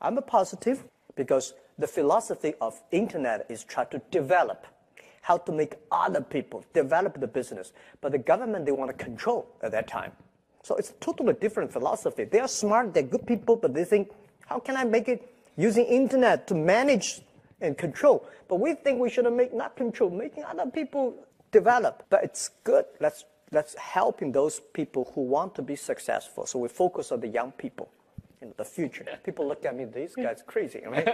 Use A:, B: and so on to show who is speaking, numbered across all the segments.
A: I'm a positive because the philosophy of internet is try to develop how to make other people develop the business. But the government, they want to control at that time. So it's a totally different philosophy. They are smart, they're good people, but they think, how can I make it using internet to manage and control? But we think we should make not control, making other people develop. But it's good. Let's helping those people who want to be successful. So we focus on the young people. The future. People look at me, these guys crazy, right?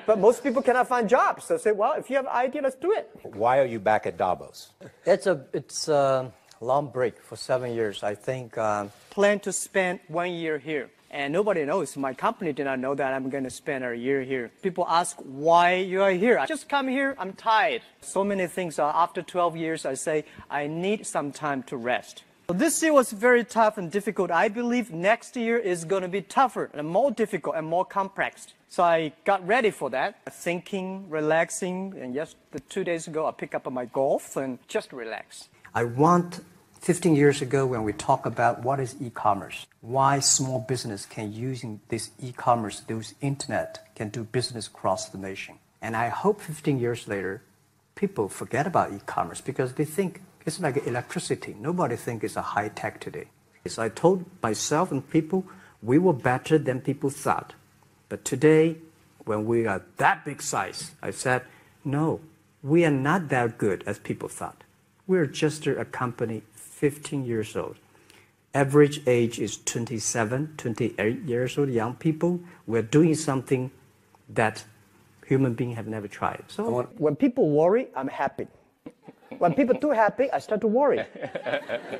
A: But most people cannot find jobs. So say, well, if you have an idea, let's do it.
B: Why are you back at Davos?
C: It's a long break for 7 years. I think
A: Plan to spend 1 year here. And nobody knows. My company did not know that I'm going to spend a year here. People ask why you are here. I just come here. I'm tired. So many things. After 12 years, I say, I need some time to rest. This year was very tough and difficult. I believe next year is going to be tougher and more difficult and more complex. So I got ready for that, thinking, relaxing, and yes, 2 days ago I picked up my golf and just relax.
C: I want 15 years ago when we talk about what is e-commerce, why small business can using this e-commerce, this internet, can do business across the nation. And I hope 15 years later, people forget about e-commerce because they think it's like electricity. Nobody thinks it's a high tech today. So I told myself and people, we were better than people thought. But today, when we are that big size, I said, no, we are not that good as people thought. We're just a company 15 years old. Average age is 27, 28 years old, young people. We're doing something that human beings have never tried. So
A: when people worry, I'm happy. When people are too happy, I start to worry.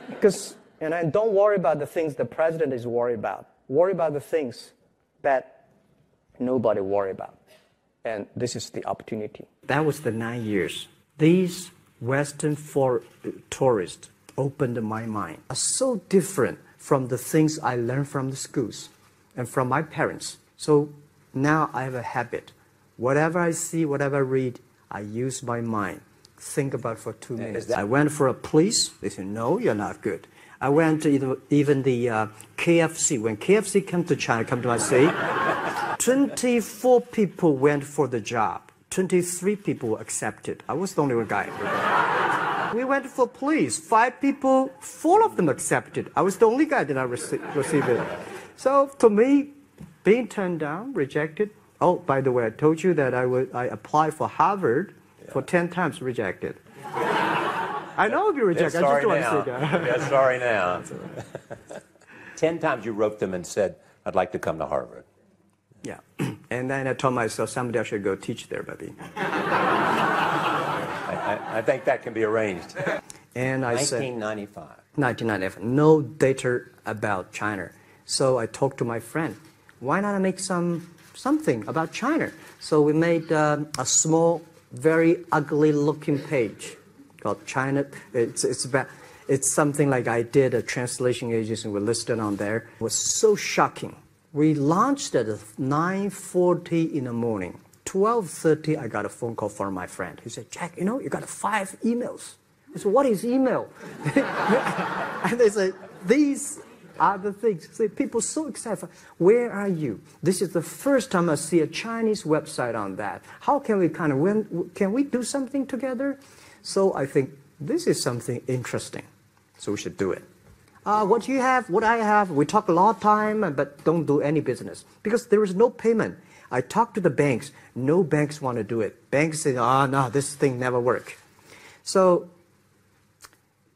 A: Because, and don't worry about the things the president is worried about. Worry about the things that nobody worry about. And this is the opportunity.
C: That was the 9 years. These Western tourists opened my mind. Are so different from the things I learned from the schools and from my parents. So now I have a habit. Whatever I see, whatever I read, I use my mind. Think about for 2 minutes. I went for a police. They said, no, you're not good. I went to even the KFC. When KFC came to China, come to my city, 24 people went for the job. 23 people were accepted. I was the only one guy. We went for police. 5 people, 4 of them accepted. I was the only guy that I received it. So to me, being turned down, rejected. Oh, by the way, I told you that I applied for Harvard. For 10 times rejected. I know I'll be rejected. I just want to say that.
B: Yeah, sorry now. 10 times you wrote them and said, I'd like to come to Harvard.
C: Yeah. And then I told myself, someday I should go teach there, baby.
B: I think that can be arranged.
C: And I
B: 1995.
C: said, 1995. No data about China. So I talked to my friend. Why not make something about China? So we made a small, very ugly looking page called China. It's something like I did a translation agency, we listed on there. It was so shocking. We launched at 9:40 in the morning. 12:30 I got a phone call from my friend. He said, Jack, you got 5 emails. I said, what is email? And they said, these are the things. So people so excited. Where are you? This is the first time I see a Chinese website on that. How can we can we do something together? So I think this is something interesting. So we should do it. What you have, what I have, we talk a lot of time, but don't do any business. Because there is no payment. I talked to the banks. No banks want to do it. Banks say, no, this thing never work. So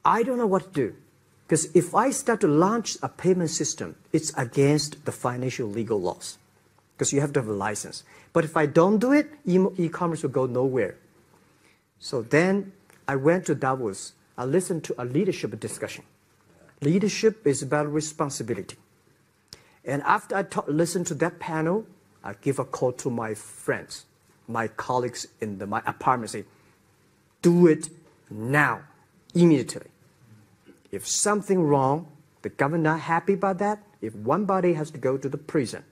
C: I don't know what to do. Because if I start to launch a payment system, it's against the financial legal laws. Because you have to have a license. But if I don't do it, e-commerce will go nowhere. So then I went to Davos. I listened to a leadership discussion. Leadership is about responsibility. And after I listened to that panel, I give a call to my friends, my colleagues in my apartment, say, do it now, immediately. If something wrong, the government not happy about that, if one body has to go to the prison,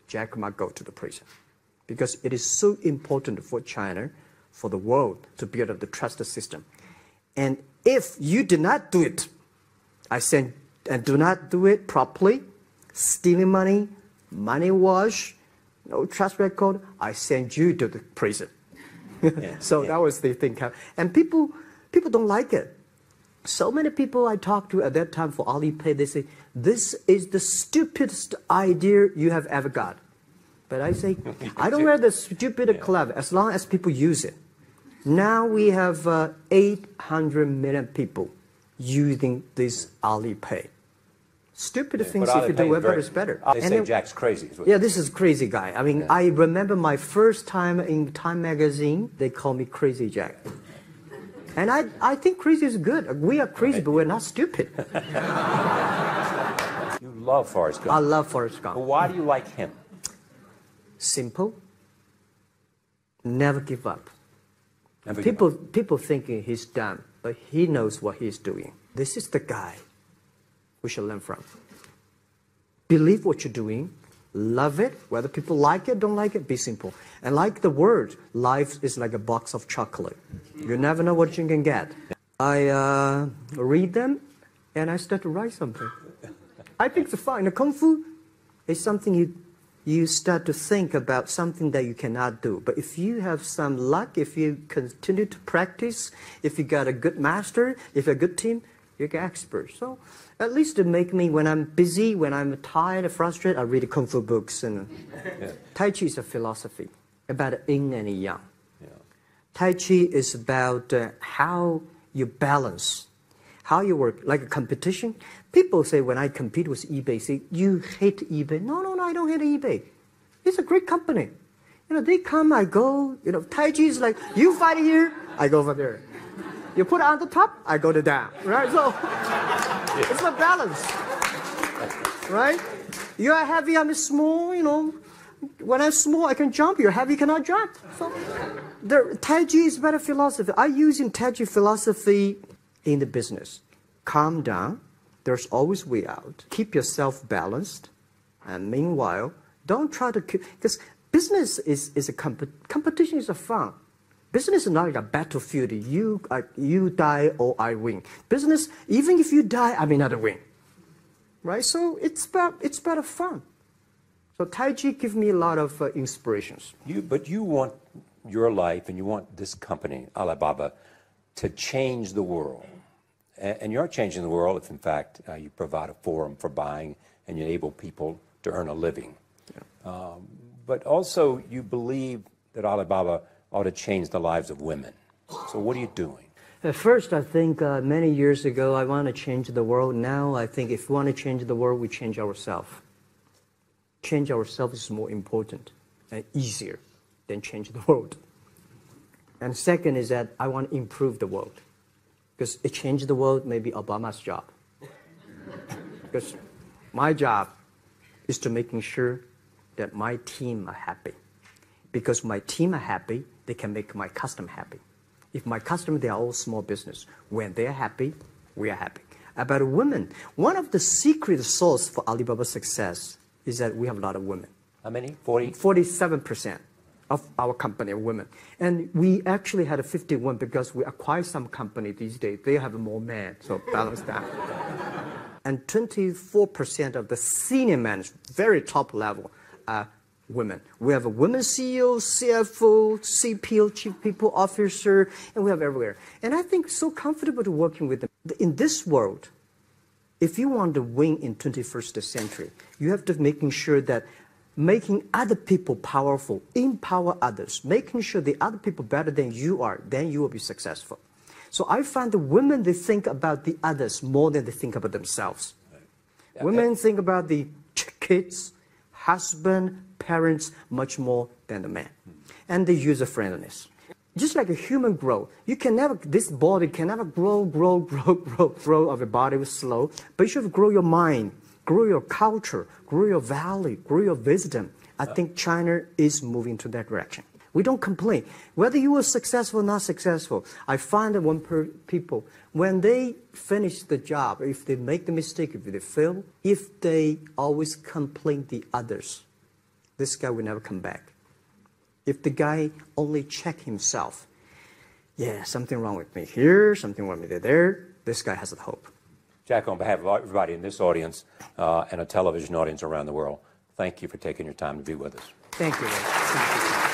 C: Jack might go to the prison. Because it is so important for China, for the world, to build up the trust system. And if you did not do it, I said, and do not do it properly, stealing money, money wash, no track record, I send you to the prison. So that was the thing. And people don't like it. So many people I talked to at that time for Alipay, they say, this is the stupidest idea you have ever got. But I say, I don't wear the stupid clever as long as people use it. Now we have 800 million people using this Alipay. Stupid things, if you do whatever is better.
B: They say Jack's crazy.
C: Yeah, this is crazy guy. I mean, I remember my first time in Time magazine, they call me Crazy Jack. And I think crazy is good. We are crazy, but we're not stupid.
B: You love Forrest Gump.
C: I love Forrest Gump.
B: But why do you like him?
C: Simple. Never give up.
B: Never give up.
C: People thinking he's dumb, but he knows what he's doing. This is the guy we should learn from. Believe what you're doing. Love it. Whether people like it, don't like it, be simple. And like the word, life is like a box of chocolate. You never know what you can get. I read them, and I start to write something. I think it's fun. The Kung Fu is something you start to think about something that you cannot do. But if you have some luck, if you continue to practice, if you got a good master, if you're a good team, you get expert. So at least to make me, when I'm busy, when I'm tired or frustrated, I read Kung Fu books. And Tai Chi is a philosophy about yin and yang. Tai Chi is about how you balance, how you work, like a competition. People say when I compete with eBay, say, you hate eBay. No, I don't hate eBay. It's a great company. You know, they come, I go. You know, Tai Chi is like, you fight here, I go over there. You put it on the top, I go to down, right? So it's a balance, right? You are heavy, I'm small, you know. When I'm small, I can jump. You're heavy, cannot jump. So Tai Chi is better philosophy. I use in Tai Chi philosophy in the business. Calm down. There's always way out. Keep yourself balanced. And meanwhile, don't try to because business is a competition is a fun. Business is not like a battlefield. You die or I win. Business, even if you die, I may not win. Right? So it's better fun. So Tai Chi gives me a lot of inspirations.
B: But you want your life and you want this company, Alibaba, to change the world. And you're changing the world if, in fact, you provide a forum for buying and you enable people to earn a living. Yeah. But also, you believe that Alibaba ought to change the lives of women. So what are you doing?
C: At first, I think many years ago, I want to change the world. Now, I think if we want to change the world, we change ourselves. Change ourselves is more important and easier than change the world. And second is that I want to improve the world. Because it changed the world, maybe Obama's job. Because my job is to making sure that my team are happy. Because my team are happy, they can make my customer happy. If my customer, they are all small business. When they are happy, we are happy. About women, one of the secret source for Alibaba's success is that we have a lot of women.
B: How many? 40?
C: 47% of our company are women. And we actually had a 51 because we acquired some company these days. They have more men, so balance that. And 24% of the senior managers, very top level, are women. We have a women CEO, CFO, CPO, Chief People Officer, and we have everywhere. And I think so comfortable to working with them. In this world, if you want to win in 21st century, you have to making sure that making other people powerful, empower others, making sure the other people better than you are, then you will be successful. So I find the women, they think about the others more than they think about themselves. Right. Women think about the kids, husband, parents, much more than the man. And the user-friendliness. Just like a human growth, you can never, this body can never grow of a body is slow, but you should grow your mind, grow your culture, grow your value, grow your wisdom. I think China is moving to that direction. We don't complain. Whether you are successful or not successful, I find that people, when they finish the job, if they make the mistake, if they fail, if they always complain the others, this guy will never come back. If the guy only check himself, yeah, something wrong with me here, something wrong with me there, this guy has a hope.
B: Jack, on behalf of everybody in this audience and a television audience around the world, Thank you for taking your time to be with us.
C: Thank you. Thank you.